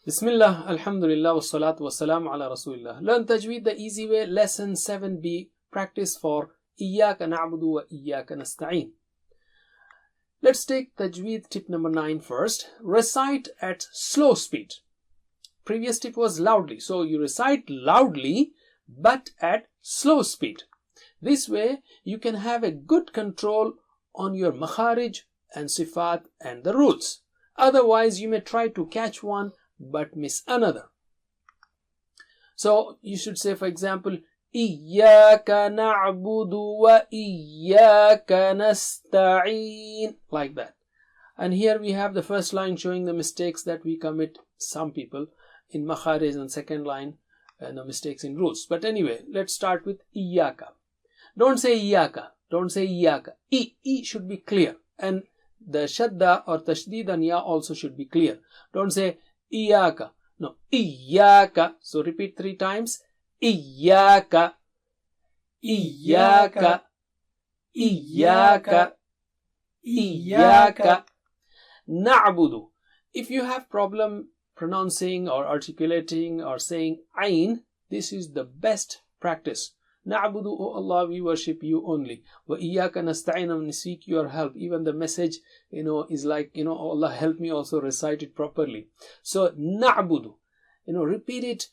Bismillah, alhamdulillah, wassalatu wassalamu ala rasulillah. Learn Tajweed the easy way. Lesson 7b. Practice for Iyyaka na'budu wa Iyyaka nasta'een. Let's take Tajweed tip number 9 first. Recite at slow speed. Previous tip was loudly. So you recite loudly but at slow speed. This way you can have a good control on your makharij and sifat and the rules. Otherwise you may try to catch one but miss another. So you should say, for example, Iyyaka na'budu wa Iyyaka nasta'een, like that. And here we have the first line showing the mistakes that we commit, some people, in makharij, and second line the mistakes in rules. But anyway, let's start with Iyyaka. Don't say Iyyaka. Don't say Iyyaka. E should be clear, and the shadda or tashdid and ya also should be clear. Don't say Iyyaka. No, Iyyaka. So repeat 3 times. Iyyaka. Iyyaka. Iyyaka. Iyyaka. Na'budu. If you have problem pronouncing or articulating or saying ayn, this is the best practice. Na'budu, O Allah, we worship you only. Wa Iyyaka nasta'een, and we seek your help. Even the message, is like, oh Allah, help me, also recite it properly. So na'budu, repeat it.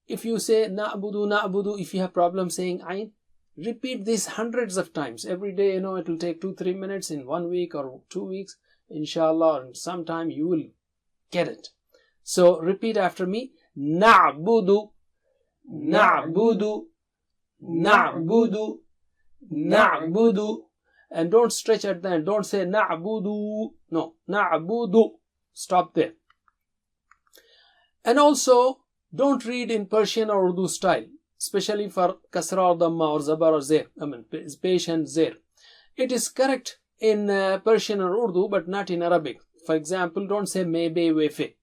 If you say na'budu, na'budu, if you have problem saying ayn, repeat this hundreds of times. Every day, it will take 2-3 minutes in 1 week or 2 weeks. Inshallah, and sometime you will get it. So repeat after me. Na'budu, na'budu, na'budu, na'budu. And don't stretch at the end. Don't say na'budu. No, na'budu. Stop there. And also, don't read in Persian or Urdu style, especially for kasra or dhamma or zabar or zair. Pesh and zair. It is correct in Persian or Urdu, but not in Arabic. For example, don't say me be wefe.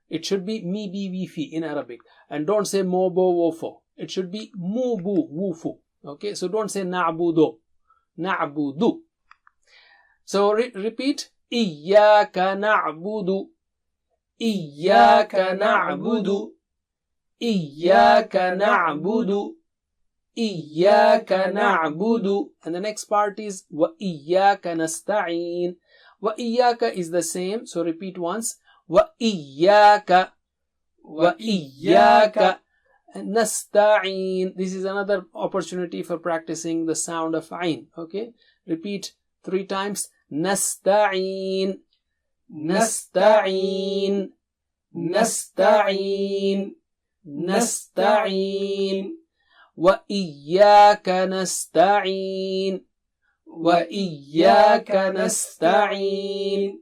It should be mi bi wifi in Arabic. And don't say mo bo wofo. It should be mu bu wufu. Okay, so don't say na'budu. Na'budu. So repeat. Iyyaka na'budu. Iyyaka na'budu. Iyyaka na'budu. Iyyaka na'budu. And the next part is wa Iyyaka nasta'een. Wa Iyyaka is the same. So repeat once. Wa Iyyaka. Wa Iyyaka. Nasta'een. This is another opportunity for practicing the sound of ayn. Okay, repeat 3 times. Nasta'een. Nasta'een. Nasta'een. Nasta'een. Wa Iyyaka nasta'een. Wa Iyyaka nasta'een.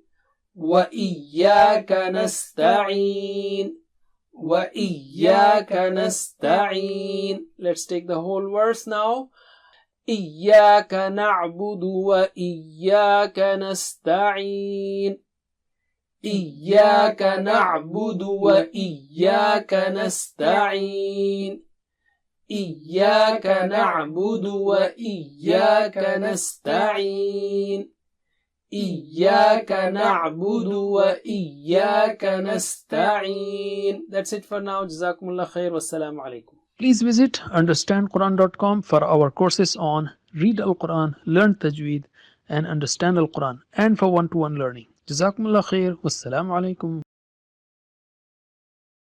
Wa Iyyaka nasta'een. Wa Iyyaka nasta'een. Let's take the whole verse now. Iyyaka na'budu wa Iyyaka nasta'een. Iyyaka na'budu wa Iyyaka nasta'een. Iyyaka na'budu wa Iyyaka nasta'een. Iyyaka na'budu wa Iyyaka nasta'een. That's it for now. Jazakumullah khair. Wassalamu alaikum. Please visit understandquran.com for our courses on Read Al-Quran, Learn Tajweed, and Understand Al-Quran, and for one-to-one learning. Jazakumullah khair. Wassalamu alaikum.